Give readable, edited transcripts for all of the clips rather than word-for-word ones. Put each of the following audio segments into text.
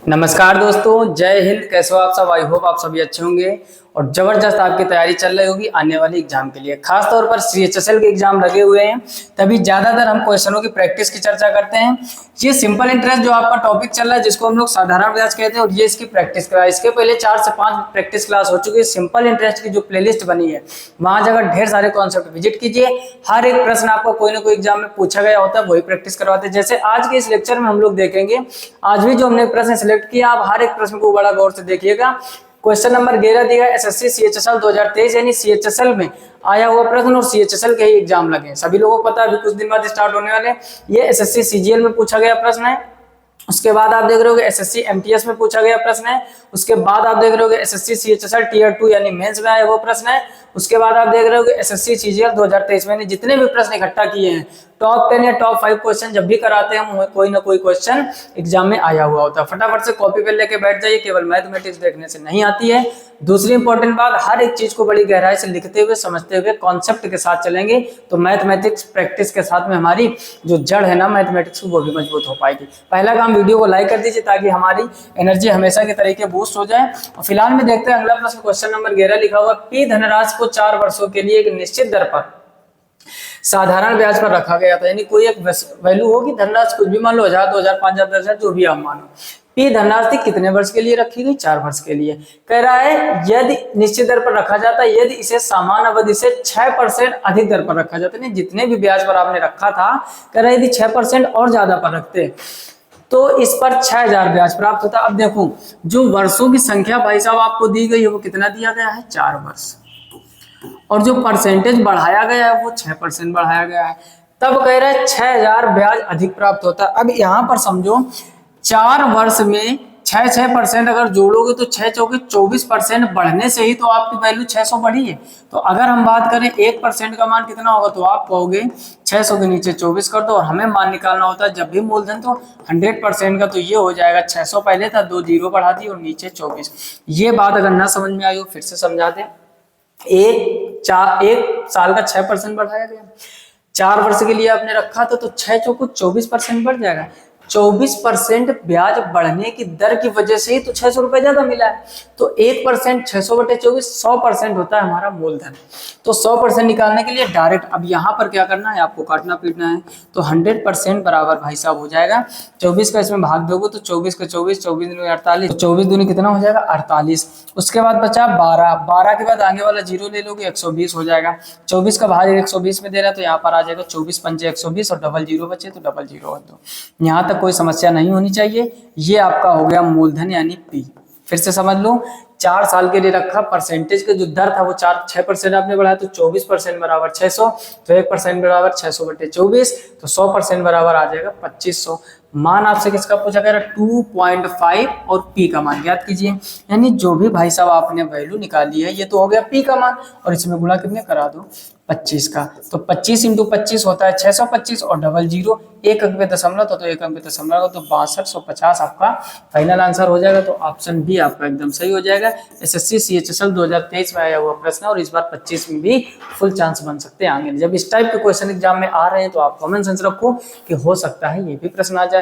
नमस्कार दोस्तों, जय हिंद। कैसे हो आप सब? आई होप आप सभी अच्छे होंगे और जबरदस्त आपकी तैयारी चल रही होगी आने वाले एग्जाम के लिए। खास तौर पर सीएचएसएल के एग्जाम लगे हुए हैं, तभी ज्यादातर हम क्वेश्चनों की प्रैक्टिस की चर्चा करते हैं। ये सिंपल इंटरेस्ट जो आपका टॉपिक चल रहा है, जिसको हम लोग साधारण ब्याज कहते हैं, और ये इसकी प्रैक्टिस क्लास। इसके पहले 4 से 5 प्रैक्टिस क्लास हो चुकी है। सिंपल इंटरेस्ट की जो प्लेलिस्ट बनी है, वहां जाकर ढेर सारे कॉन्सेप्ट विजिट कीजिए। हर एक प्रश्न आपको कोई ना कोई एग्जाम में पूछा गया होता है, वही प्रैक्टिस करवाते हैं। जैसे आज के इस लेक्चर में हम लोग देखेंगे, आज भी जो हमने प्रश्न सिलेक्ट किया, आप हर एक प्रश्न को बड़ा गौर से देखिएगा। क्वेश्चन नंबर 11 दिया है एसएससी सीएचएसएल 2023, यानी सीएचएसएल में आया हुआ प्रश्न और सीएचएसएल के ही एग्जाम लगे। सभी लोगों को पता है, अभी कुछ दिन बाद स्टार्ट होने वाले। ये एसएससी सीजीएल में पूछा गया प्रश्न है। उसके बाद आप देख रहे होगे एसएससी एमटीएस में पूछा गया प्रश्न है। उसके बाद आप देख रहे होगे एसएससी सीएचएसएल टियर 2 यानी मेंस में आया वो प्रश्न है। उसके बाद आप देख रहे होगे एसएससी सीजीएल 2023 में जितने भी प्रश्न इकट्ठा किए हैं, टॉप 10 या टॉप 5 क्वेश्चन जब भी कराते हैं हम, कोई ना कोई क्वेश्चन एग्जाम में आया हुआ होता है। फटाफट से कॉपी पे लेके बैठ जाइए, केवल मैथमेटिक्स देखने से नहीं आती है। दूसरी इंपॉर्टेंट बात, हर एक चीज को बड़ी गहराई से लिखते हुए समझते हुए कॉन्सेप्ट के साथ चलेंगे तो मैथमेटिक्स प्रैक्टिस के साथ में हमारी जो जड़ है ना मैथमेटिक्स की, वो भी मजबूत हो पाएगी। पहला काम, वीडियो को लाइक कर दीजिए ताकि हमारी एनर्जी हमेशा के तरीके बूस्ट हो जाए। और फिलहाल में देखते हैं अगला प्रश्न। क्वेश्चन नंबर 11 लिखा हुआ, पी धनराशि को 4 वर्षों के लिए एक निश्चित दर पर साधारण ब्याज पर रखा गया था। यानी कोई एक वैल्यू होगी, धनराशि कुछ भी मान लो, 1000, 2000, 5000, 10,000, जो भी आप मानो। पी धनराशि कितने वर्ष के लिए रखी गई? 4 वर्ष के लिए। कह रहा है यदि निश्चित दर पर रखा जाता है, यदि इसे समान अवधि से 6% अधिक दर पर रखा जाता है। जितने भी ब्याज पर आपने रखा था, कह रहा है यदि 6% और ज्यादा पर रखते तो इस पर 6000 ब्याज प्राप्त होता। अब देखो, जो वर्षों की संख्या भाई साहब आपको दी गई है, वो कितना दिया गया है? 4 वर्ष। और जो परसेंटेज बढ़ाया गया है वो 6% बढ़ाया गया है। तब कह रहा है 6000 ब्याज अधिक प्राप्त होता है। अब यहां पर समझो, 4 वर्ष में 6% अगर जोड़ोगे तो 6 चौके 24% बढ़ने से ही तो आपकी वैल्यू 600 बढ़ी है। तो अगर हम बात करें 1% का मान कितना होगा, तो आप कहोगे 600 के नीचे 24 कर दो। और हमें मान निकालना होता है जब भी मूलधन तो 100% का, तो ये हो जाएगा 600 पहले था, 2 जीरो बढ़ा दी और नीचे 24। ये बात अगर ना समझ में आई हो, फिर से समझा दें। एक साल का 6% बढ़ाया गया, 4 वर्ष के लिए आपने रखा था, तो 6 चौको 24% बढ़ जाएगा। 24% ब्याज बढ़ने की दर की वजह से ही तो 600 रुपए ज्यादा मिला है। तो 1% 600/24 100% होता है हमारा मूलधन। तो 100% निकालने के लिए डायरेक्ट अब यहाँ पर क्या करना है, आपको काटना पीटना है। तो 100% बराबर भाई साहब हो जाएगा 24 का इसमें भाग दोगे तो 24 का 24, 24 दूनी 48, 24 दूनी कितना हो जाएगा? 48। उसके बाद बचा 12, 12 के बाद आगे वाला जीरो ले लोगे 120 हो जाएगा। 24 का भाग 120 में दे रहा है तो यहाँ पर आ जाएगा 24 पंचे 120 और डबल जीरो बचे तो डबल जीरो कर दो। यहाँ तक कोई समस्या नहीं होनी चाहिए। ये आपका हो गया मूलधन यानी पी। फिर से समझ लो, 4 साल के लिए रखा, परसेंटेज का जो दर था वो 6% आपने बढ़ाया, तो 24% बराबर 600, तो 1% बराबर 600/24, तो 100% बराबर आ जाएगा 2500। मान आपसे किसका पूछा गया? 2.5 और पी का मान ज्ञात कीजिए। यानी जो भी भाई साहब आपने वैल्यू निकाली है, ये तो हो गया पी का मान, और इसमें गुणा कितने करा दो? 25 का। तो 25 × 25 होता है 625 और डबल जीरो, एक अंक पे दशमलव था तो एक अंक पे दशमलव, तो 6250 आपका फाइनल आंसर हो जाएगा। तो ऑप्शन बी आपका एकदम सही हो जाएगा। एसएससी सीएचएसएल 2023 में आया हुआ प्रश्न और इस बार 25 में भी फुल चांस बन सकते हैं आगे। जब इस टाइप के क्वेश्चन एग्जाम में आ रहे हैं तो आप कॉमन सेंस रखो कि हो सकता है ये भी प्रश्न आ जाए।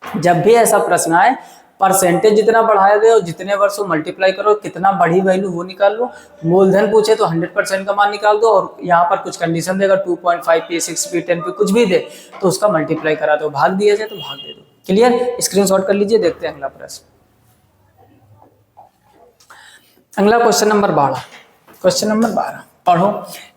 जब भी ऐसा प्रश्न आए, परसेंटेज जितना बढ़ाया गया और जितने वर्षों मल्टीप्लाई करो, कितना बड़ी वैल्यू वो निकाल लो। मूलधन पूछे तो 100% का मान निकाल दो, और यहाँ पर कुछ कंडीशन देगा 2.5 p 6 p 10 p कुछ भी दे तो उसका मल्टीप्लाई करा दो। भाग दिया जाए तो भाग दे दो। क्लियर? स्क्रीनशॉट कर लीजिए। देखते हैं अगला प्रश्न। अगला क्वेश्चन नंबर 12। क्वेश्चन नंबर 12 पढ़ो।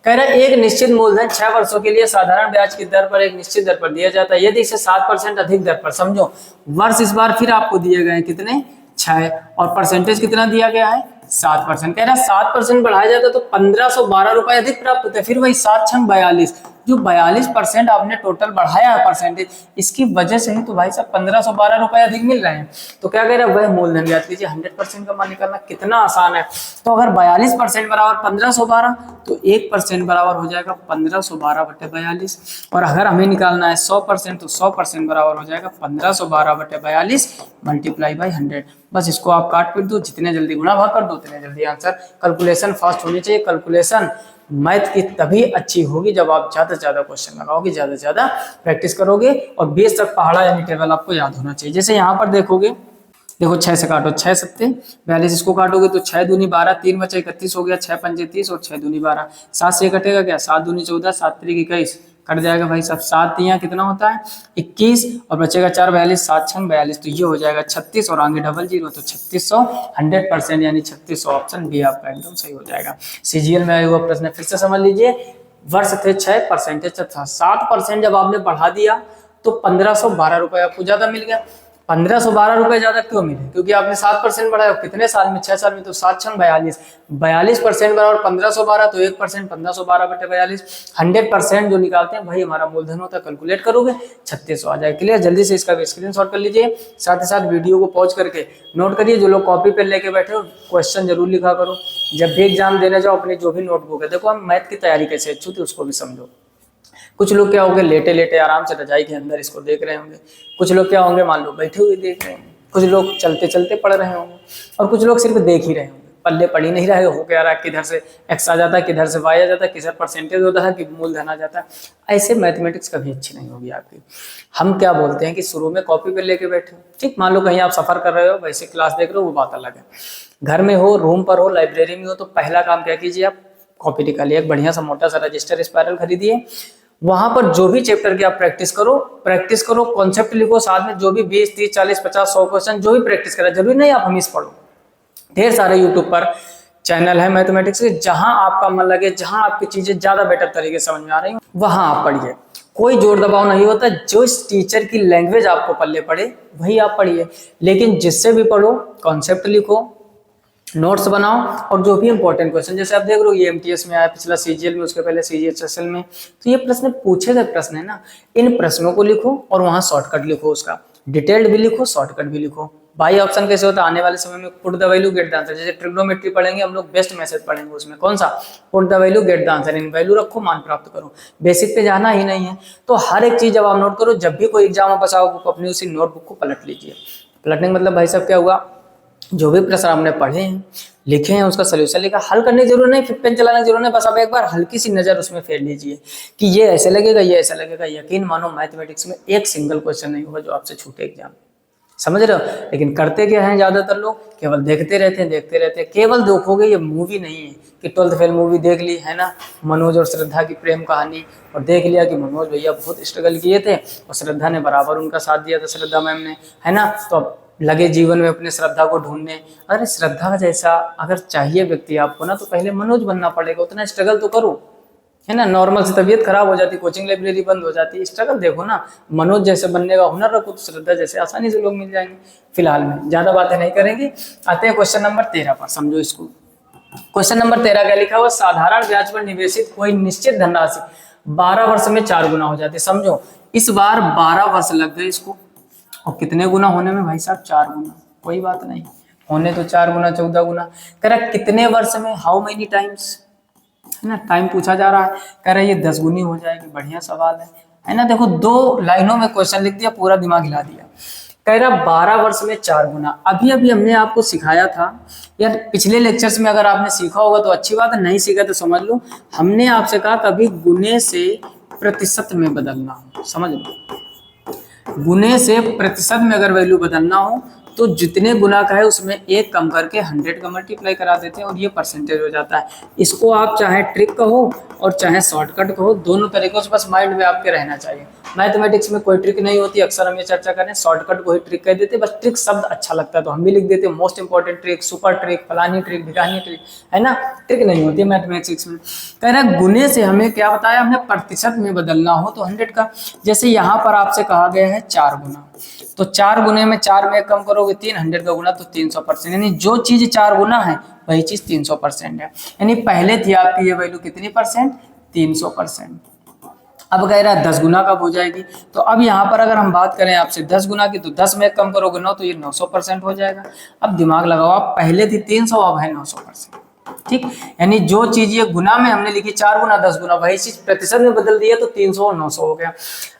कह रहा है एक निश्चित मूलधन 6 वर्षों के लिए साधारण ब्याज की दर पर एक निश्चित दर पर दिया जाता है। यदि इसे 7% अधिक दर पर, समझो वर्ष इस बार फिर आपको दिए गए कितने? 6, और परसेंटेज कितना दिया गया है? 7%। कह रहा है 7% बढ़ाया जाता तो 1512 रुपए अधिक प्राप्त होते हैं। फिर वही 7 छंग 42, जो 42% आपने टोटल बढ़ाया है परसेंटेज, इसकी वजह से ही तो भाई साहब 1512 रुपए अधिक मिल रहे हैं। तो क्या कह रहे हैं? वह मूलधन ज्ञात कीजिए। 100% का मान निकालना कितना आसान है। तो अगर 42% बराबर 1512, तो 1% बराबर हो जाएगा 1512/42। और अगर हमें निकालना है 100%, तो 100% बराबर हो जाएगा 1512/42 मल्टीप्लाई बाई 100। बस इसको आप काट पीट दो, जितने जल्दी गुणा भाग कर दो उतने जल्दी आंसर। कैलकुलेशन फास्ट होनी चाहिए। कैलकुलेशन मैथ की तभी अच्छी होगी जब आप ज्यादा से ज्यादा क्वेश्चन लगाओगे, ज्यादा से ज्यादा प्रैक्टिस करोगे, और बेस तक पहाड़ा यानी टेबल आपको याद होना चाहिए। जैसे यहाँ पर देखोगे देखो 6 से काटो, 6 सत्ते 42, इसको काटोगे तो 6 दूनी 12, 3 बचे 31 हो गया, 6 पंजे 30 और 6 दूनी 12। 7 से कटेगा क्या, 7 दूनी 14, 7 त्रिक 21, कट जाएगा भाई साहब। 7 यहाँ कितना होता है 21 और बचेगा 4 42, 7 छंग 42, तो ये हो जाएगा 36 और आगे डबल जीरो तो 3600 100% यानी 3600 ऑप्शन बी आपका एकदम सही हो जाएगा। सीजीएल में आया हुआ प्रश्न फिर से समझ लीजिए। वर्ष थे 6, परसेंटेज था 7%, जब आपने बढ़ा दिया तो 1512 रुपए आपको ज्यादा मिल गया। 1512 रुपए ज्यादा क्यों मिले, क्योंकि आपने 7% बढ़ाया। कितने साल में, 6 साल में, तो 7 छंग 42, 42% बराबर 1512, तो 1% 1512 बटे 42, 100% जो निकालते हैं वही हमारा मूलधन होता है। कैलकुलेट करोगे 3600 आ जाएगा। क्लियर, जल्दी से इसका स्क्रीनशॉट कर लीजिए, साथ ही साथ वीडियो को पॉज करके नोट करिए। जो लोग कॉपी पेन लेके बैठे हो क्वेश्चन जरूर लिखा करो। जब भी एग्जाम देने जाओ अपनी जो भी नोटबुक है, देखो हम मैथ की तैयारी कैसे अच्छी थी उसको भी समझो। कुछ लोग क्या होंगे लेटे लेटे आराम से रजाई के अंदर इसको देख रहे होंगे, कुछ लोग क्या होंगे मान लो बैठे हुए देख रहे होंगे, कुछ लोग चलते चलते पढ़ रहे होंगे और कुछ लोग सिर्फ देख ही रहे होंगे, पल्ले पढ़ ही नहीं रहे हो क्या रहा है, किधर से एक्स आ जाता है, किधर से वाई आ जाता है, किधर परसेंटेज होता है, कि मूलधन आ जाता है। ऐसे मैथमेटिक्स कभी अच्छी नहीं होगी आपकी। हम क्या बोलते हैं कि शुरू में कॉपी पे लेके बैठे हो, ठीक, मान लो कहीं आप सफर कर रहे हो, वैसे क्लास देख रहे हो, वो बात अलग है। घर में हो, रूम पर हो, लाइब्रेरी में हो, तो पहला काम क्या कीजिए, आप कॉपी निकालिए, एक बढ़िया सा मोटा सा रजिस्टर स्पायरल खरीदिए, वहां पर जो भी चैप्टर की आप प्रैक्टिस करो, कॉन्सेप्ट लिखो, साथ में जो भी 20 30 40 50 100 क्वेश्चन जो भी प्रैक्टिस करा, जरूरी नहीं आप हमीस पढ़ो। ढेर सारे यूट्यूब पर चैनल है मैथमेटिक्स के, जहां आपका मन लगे, जहां आपकी चीजें ज्यादा बेटर तरीके से समझ में आ रही हो वहां आप पढ़िए। कोई जोर दबाव नहीं होता, जो इस टीचर की लैंग्वेज आपको पल्ले पड़े वही आप पढ़िए। लेकिन जिससे भी पढ़ो कॉन्सेप्ट लिखो, नोट्स बनाओ, और जो भी इंपॉर्टेंट क्वेश्चन, जैसे आप देख रहे हो ये एमटीएस में आया, पिछला सीजीएल में, उसके पहले सीजीएचएसएल में, तो ये प्रश्न पूछे गए प्रश्न है ना, इन प्रश्नों को लिखो और वहां शॉर्टकट लिखो, उसका डिटेल्ड भी लिखो, शॉर्टकट भी लिखो। बाई ऑप्शन कैसे होता है, आने वाले समय में put the value get the answer, जैसे ट्रिग्नोमेट्री पढ़ेंगे हम लोग, बेस्ट मेथड पढ़ेंगे उसमें कौन सा, put the value get the answer, in value रखो मान प्राप्त करो। बेसिक पे जाना ही नहीं है, तो हर एक चीज जब आप नोट करो, जब भी कोई एग्जाम में बचाओ अपनी उसी नोटबुक को पलट लीजिए। पलटने का मतलब भाई साहब क्या हुआ, जो भी प्रश्न आपने पढ़े हैं लिखे हैं उसका सोल्यूशन लिखा, हल करने की जरूरत नहीं, फिर पेन चलाने की जरूरत नहीं, बस आप एक बार हल्की सी नजर उसमें फेर लीजिए कि ये ऐसे लगेगा, ये ऐसा लगेगा। यकीन मानो मैथमेटिक्स में एक सिंगल क्वेश्चन नहीं होगा जो आपसे छूटे एग्जाम, समझ रहे हो। लेकिन करते क्या है ज्यादातर लोग, केवल देखते रहते हैं। केवल देखोगे, ये मूवी नहीं है कि 12th फेल मूवी देख ली है ना, मनोज और श्रद्धा की प्रेम कहानी, और देख लिया कि मनोज भैया बहुत स्ट्रगल किए थे और श्रद्धा ने बराबर उनका साथ दिया था, श्रद्धा मैम ने, है ना, तो अब लगे जीवन में अपने श्रद्धा को ढूंढने। अरे श्रद्धा जैसा अगर चाहिए व्यक्ति आपको ना, तो पहले मनोज बनना पड़ेगा, उतना स्ट्रगल तो करो, है ना। नॉर्मल से तबीयत खराब हो जाती, कोचिंग लाइब्रेरी बंद हो जाती, स्ट्रगल देखो ना। मनोज जैसे बनने का हुनर रखो तो श्रद्धा जैसे आसानी से लोग मिल जाएंगे। फिलहाल में ज्यादा बातें नहीं करेंगे, आते हैं क्वेश्चन नंबर 13 पर, समझो इसको। क्वेश्चन नंबर 13 क्या लिखा हुआ, साधारण ब्याज पर निवेशित कोई निश्चित धनराशि 12 वर्ष में 4 गुना हो जाती है। समझो इस बार 12 वर्ष लग गए इसको, और कितने गुना होने में भाई साहब, 4 गुना। कोई बात नहीं, होने तो 4 गुना 14 गुना। कह रहा कितने वर्ष में, हाउ मेनी टाइम्स, है ना, टाइम पूछा जा रहा है। कह रहा है ये 10 गुनी हो जाएगी, बढ़िया सवाल है ना। देखो 2 लाइनों में क्वेश्चन लिख दिया, पूरा दिमाग हिला दिया। कह रहा 12 वर्ष में 4 गुना। अभी अभी हमने आपको सिखाया था यार, पिछले लेक्चर्स में अगर आपने सीखा होगा तो अच्छी बात है, नहीं सीखा तो समझ लो। हमने आपसे कहा कभी गुने से प्रतिशत में बदलना हो, समझ लो, गुने से प्रतिशत में अगर वैल्यू बदलना हो तो जितने गुना का है उसमें 1 कम करके 100 का मल्टीप्लाई करा देते हैं और ये परसेंटेज हो जाता है। इसको आप चाहे ट्रिक कहो और चाहे शॉर्टकट कहो, दोनों तरीकों से बस माइंड में आपके रहना चाहिए। मैथमेटिक्स में कोई ट्रिक नहीं होती, अक्सर हम ये चर्चा करें, शॉर्टकट को ही ट्रिक कह देते, बस ट्रिक शब्द अच्छा लगता है तो हम भी लिख देते हैं, most important trick, super trick, फलानी ट्रिक, भिगानी ट्रिक, है ना। ट्रिक नहीं होती है मैथमेटिक्स में। कह रहा है गुने से हमें क्या बताया, हमें प्रतिशत में बदलना हो तो 100 का, जैसे यहाँ पर आपसे कहा गया है 4 गुना, तो 4 गुने में 4 में कम करोगे 3, 100 का गुना तो 300%, यानी जो चीज 4 गुना है वही चीज 300% है। यानी पहले थी आपकी ये वैल्यू कितनी परसेंट, 300%। अब कह रहा है 10 गुना कब हो जाएगी, तो अब यहाँ पर अगर हम बात करें आपसे 10 गुना की, तो 10 में कम करोगे 9 तो ये 900% हो जाएगा। अब दिमाग लगाओ आप, पहले थी 300 अब है 900%, ठीक। यानी जो चीज ये गुना में हमने लिखी 4 गुना 10 गुना, वही चीज प्रतिशत में बदल दिया तो 300 और 900 हो गया।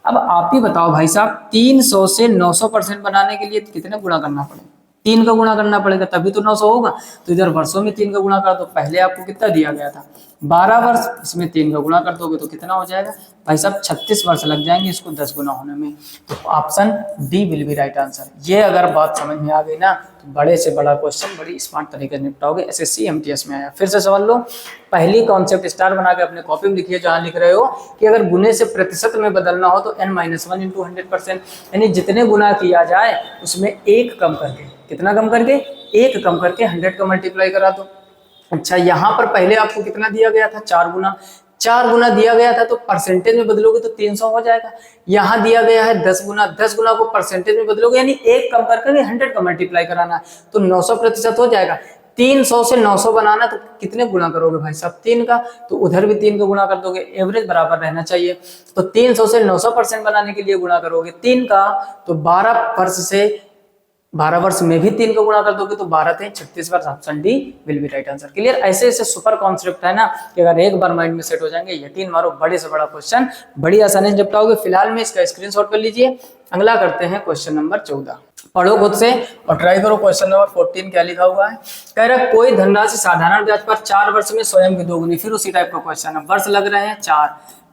अब आप ही बताओ भाई साहब, 300 से 900% बनाने के लिए कितने गुना करना पड़ेगा, 3 का गुणा करना पड़ेगा तभी तो 900 होगा। तो इधर वर्षों में 3 का गुणा कर दो, पहले आपको कितना दिया गया था 12 वर्ष, इसमें 3 का गुणा कर दोगे तो कितना हो जाएगा भाई साहब 36 वर्ष लग जाएंगे इसको 10 गुना होने में। तो option D will be right answer. ये अगर बात समझ में आ गई ना तो बड़े से बड़ा क्वेश्चन बड़ी स्मार्ट तरीके से निपटाओगे। एसएससी एमटीएस में आया। फिर से समझ लो, पहली कॉन्सेप्ट स्टार बना के अपने कॉपी में लिखिए जहां लिख रहे हो कि अगर गुने से प्रतिशत में बदलना हो तो n-1 इंटू 100%, यानी जितने गुना किया जाए उसमें एक कम करके, कितना कम करके, एक कम करके 100 का मल्टीप्लाई करा दो। अच्छा, यहाँ पर पहले आपको कितना दिया गया था 4 गुना, 4 गुना दिया गया था तो परसेंटेज में बदलोगे तो 300 हो जाएगा। यहाँ दिया गया है 10 गुना, 10 गुना को परसेंटेज में बदलोगे यानी एक कम करके 100 का मल्टीप्लाई कराना है तो 900% हो जाएगा। 300 से 900 बनाना तो कितने गुना करोगे भाई साहब 3 का, तो उधर भी 3 का गुना कर दोगे, एवरेज बराबर रहना चाहिए। तो 300 से 900% बनाने के लिए गुना करोगे 3 का, तो 12 वर्ष में भी 3 का गुणा कर दोगे तो 12 × 36 वर्ष। Option D will be right answer. Clear. ऐसे ऐसे सुपर कॉन्सेप्ट है ना कि अगर एक बार माइंड में सेट हो जाएंगे, यकीन मारो बड़े से बड़ा क्वेश्चन बड़ी आसानी से निपटाओगे। फिलहाल में इसका स्क्रीनशॉट कर लीजिए। अगला करते हैं क्वेश्चन नंबर 14। पढ़ो खुद से और ट्राई करो। क्वेश्चन नंबर 14 क्या लिखा हुआ है, कह रहा है कोई धनराशि साधारण ब्याज पर 4 वर्ष में स्वयं की 2 गुनी। फिर उसी टाइप का क्वेश्चन है, वर्ष लग रहे हैं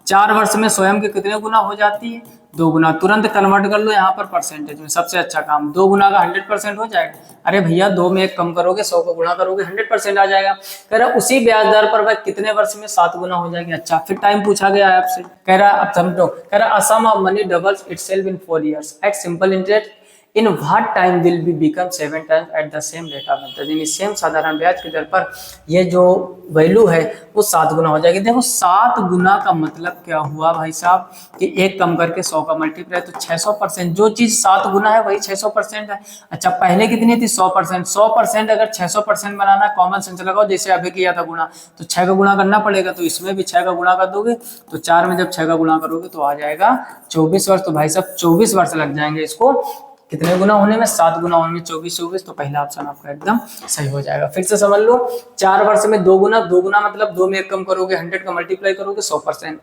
4 वर्ष में स्वयं के कितने गुना हो जाती है 2 गुना। तुरंत कन्वर्ट कर लो यहाँ पर परसेंटेज में, सबसे अच्छा काम। 2 गुना का 100% हो जाएगा। अरे भैया 2 में 1 कम करोगे, 100 को गुणा करोगे 100% आ जाएगा। कह रहा उसी ब्याज दर पर वह कितने वर्ष में 7 गुना हो जाएगी। अच्छा, फिर टाइम पूछा गया है आपसे। कह रहा अब समझो, कह रहा a sum of money doubles itself in 4 years at simple interest in what time will be become 7 times at the same rate of interest. यानी सेम साधारण ब्याज की दर पर ये जो वैल्यू है वो 7 गुना हो जाएगी। देखो 7 गुना का मतलब क्या हुआ भाई साहब कि एक कम करके 100 का मल्टीप्लाई तो 600%। जो चीज 7 गुना है वही 600% है। अच्छा, पहले कितनी थी 100%। 100% अगर 600% बनाना, कॉमन सेंस लगाओ, जैसे अभी किया था गुना, तो 6 का गुना करना पड़ेगा। तो इसमें भी 6 का गुना कर दोगे तो 4 में जब 6 का गुना करोगे तो आ जाएगा 24 वर्ष। तो भाई साहब 24 वर्ष लग जाएंगे इसको कितने गुना होने में, 7 गुना होने में 24। तो पहला ऑप्शन आपका एकदम सही हो जाएगा। फिर से समझ लो, 4 वर्ष में 2 गुना, 2 गुना मतलब 2 में 1 कम करोगे 100 का मल्टीप्लाई करोगे 100%।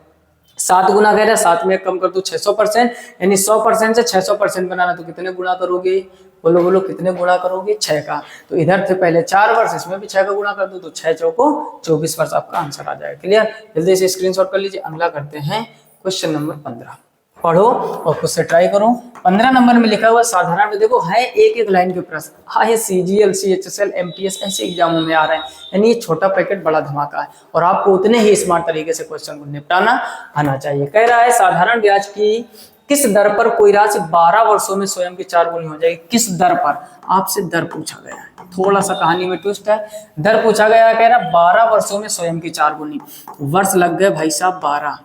7 गुना कह रहा है, 7 में 1 कम कर दो 600%, यानी 100% से 600% बनाना तो कितने गुना करोगे, बोलो बोलो कितने गुणा करोगे 6 का। तो इधर से पहले 4 वर्ष, इसमें भी 6 का गुणा कर दो तो 6 चौको 24 वर्ष आपका आंसर आ जाएगा। क्लियर। जल्दी से स्क्रीनशॉट कर लीजिए। अगला करते हैं क्वेश्चन नंबर 15। पढ़ो और खुद से ट्राई करो। 15 नंबर में लिखा हुआ साधारण में देखो है एक लाइन के प्रश्न। हाँ, ये CGL, CHSL, MTS ऐसे एग्जामों में आ रहे हैं, यानी ये छोटा पैकेट बड़ा धमाका है और आपको उतने ही स्मार्ट तरीके से क्वेश्चन को निपटाना आना चाहिए। कह रहा है साधारण ब्याज की किस दर पर कोई राशि 12 वर्षों में स्वयं की 4 गुनी हो जाएगी। किस दर पर, आपसे दर पूछा गया है, थोड़ा सा कहानी में ट्विस्ट है। दर पूछा गया है, कह रहा 12 वर्षों में स्वयं की 4 गुनी। वर्ष लग गए भाई साहब 12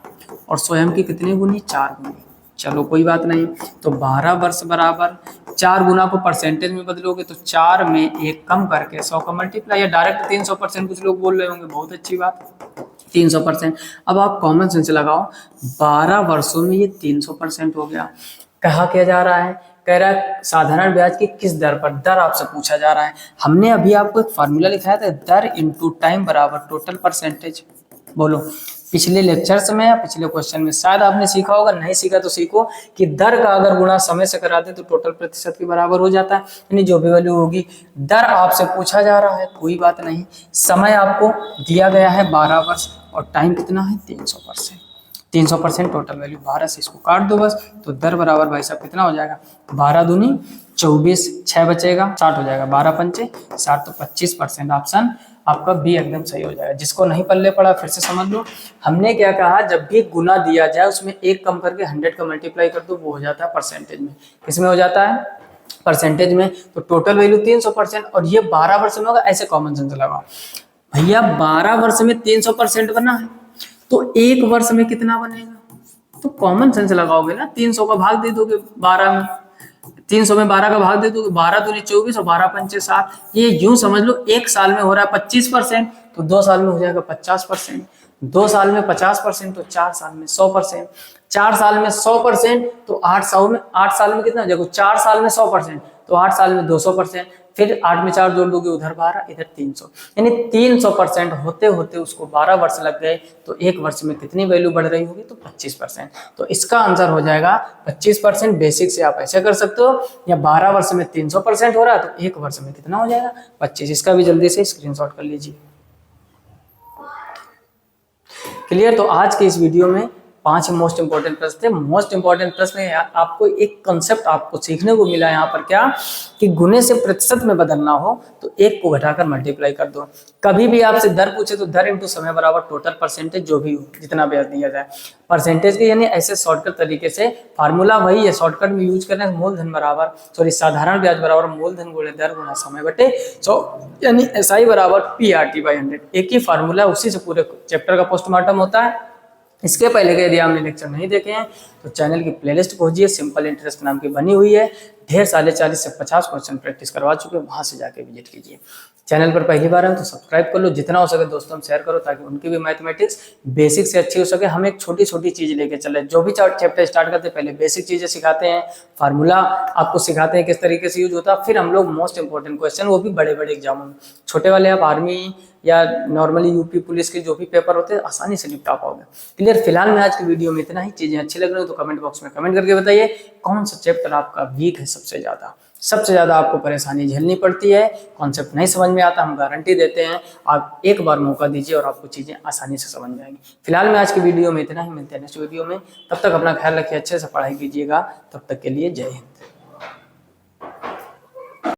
और स्वयं की कितनी गुनी 4 गुनी। चलो कोई बात नहीं, तो 12 वर्ष बराबर 4 गुना को परसेंटेज में बदलोगे तो 4 में 1 कम करके 100 का मल्टीप्लाई, या डायरेक्ट 300%। कुछ लोग बोल रहे होंगे, बहुत अच्छी बात 300%। अब आप कॉमन सेंस लगाओ, 12 वर्षों में ये 300% हो गया। कहा क्या जा रहा है, कह रहा है साधारण ब्याज की किस दर पर, दर आपसे पूछा जा रहा है। हमने अभी आपको एक फार्मूला लिखाया था, दर इंटू टाइम बराबर टोटल परसेंटेज। बोलो पिछले लेक्चर्स में या पिछले क्वेश्चन में शायद आपने सीखा होगा, नहीं सीखा तो सीखो कि दर का अगर गुणा समय से करा दे तो टोटल प्रतिशत के बराबर हो जाता है, यानी जो भी वैल्यू होगी। दर आपसे पूछा जा रहा है, कोई बात नहीं। समय आपको दिया गया है 12 वर्ष और टाइम कितना है 300%। 300% टोटल वैल्यू 12 से इसको काट दो बस, तो दर बराबर भाई साहब कितना हो जाएगा 12 दूनी 24, 6 बचेगा 60 हो जाएगा, 12 पंचे 60 तो 25%। ऑप्शन आपका बी एकदम सही हो जाएगा। जिसको नहीं पल्ले पड़ा फिर से समझ लो, हमने क्या कहा, जब भी गुना दिया जाए उसमें 1 कम करके 100 का मल्टीप्लाई कर दो, वो हो जाता है परसेंटेज में। किसमें हो जाता है, परसेंटेज में। तो टोटल वैल्यू 300% और ये 12 वर्ष में होगा। ऐसे कॉमन सेंस लगाओ भैया, 12 वर्ष में 300% बना है तो 1 वर्ष में कितना बनेगा, तो कॉमन सेंस लगाओगे ना, 300 का भाग दे दोगे 12 में, 300 में 12 का भाग दे दोगे, 12 दूनी 24 और 12 पंचे 60। ये यूं समझ लो 1 साल में हो रहा है 25%, तो 2 साल में हो जाएगा 50%, 2 साल में 50% तो 4 साल में 100%, 4 साल में 100% तो 8 साल में कितना हो जाएगा, 4 साल में 100% तो 8 साल में 200%, फिर 8 में 4 जोड़ दोगे उधर 12, इधर 300, यानी 300% होते होते उसको 12 वर्ष लग गए। तो एक वर्ष में कितनी वैल्यू बढ़ रही होगी? तो 25%। तो इसका आंसर हो जाएगा 25%। बेसिक से आप ऐसे कर सकते हो, या 12 वर्ष में 300% हो रहा है तो एक वर्ष में कितना हो जाएगा? 25। इसका भी जल्दी से स्क्रीनशॉट कर लीजिए। क्लियर? तो आज के इस वीडियो में 5 मोस्ट इंपॉर्टेंट प्रश्न थे। मोस्ट इंपॉर्टेंट प्रश्न है, आपको एक कंसेप्ट आपको सीखने को मिला यहाँ पर, क्या कि गुने से प्रतिशत में बदलना हो तो 1 को घटाकर मल्टीप्लाई कर दो। कभी भी आपसे दर पूछे तो दर इंटू समय बराबर टोटल परसेंटेज, जो भी हो जितना ब्याज दिया जाए परसेंटेज के, यानी ऐसे शॉर्टकट तरीके से फार्मूला वही है, शॉर्टकट में यूज करना है। मूलधन बराबर साधारण ब्याज बराबर मूलधन गुणे दर गुना समय बटे 100, यानी SI बराबर PRT/100। एक ही फार्मूला, उसी से पूरे चैप्टर का पोस्टमार्टम होता है। इसके पहले के यदि आपने लेक्चर नहीं देखे हैं तो चैनल की प्लेलिस्ट खोजिए, सिंपल इंटरेस्ट नाम की बनी हुई है। ढेर सारे 40 से 50 क्वेश्चन प्रैक्टिस करवा चुके हैं, वहां से जाके विजिट कीजिए। चैनल पर पहली बार है तो सब्सक्राइब कर लो, जितना हो सके दोस्तों में शेयर करो ताकि उनकी भी मैथमेटिक्स बेसिक से अच्छी हो सके। हम एक छोटी छोटी चीज लेके चले, जो भी चैप्टर स्टार्ट करते हैं पहले बेसिक चीजें सिखाते हैं, फार्मूला आपको सिखाते हैं किस तरीके से यूज होता है, फिर हम लोग मोस्ट इंपॉर्टेंट क्वेश्चन, वो भी बड़े बड़े एग्जामों में, छोटे वाले आप आर्मी या नॉर्मली यूपी पुलिस के जो भी पेपर होते हैं आसानी से निपटा पाओगे। क्लियर? फिलहाल में आज की वीडियो में इतना ही। चीजें अच्छी लग रही हो तो कमेंट बॉक्स में कमेंट करके बताइए कौन सा चैप्टर आपका वीक है, सबसे ज्यादा आपको परेशानी झेलनी पड़ती है, कॉन्सेप्ट नहीं समझ में आता। हम गारंटी देते हैं, आप एक बार मौका दीजिए और आपको चीजें आसानी से समझ में आएंगी। फिलहाल में आज की वीडियो में इतना ही, मिलते हैं नेक्स्ट वीडियो में। तब तक अपना ख्याल रखिए, अच्छे से पढ़ाई कीजिएगा। तब तक के लिए जय हिंद।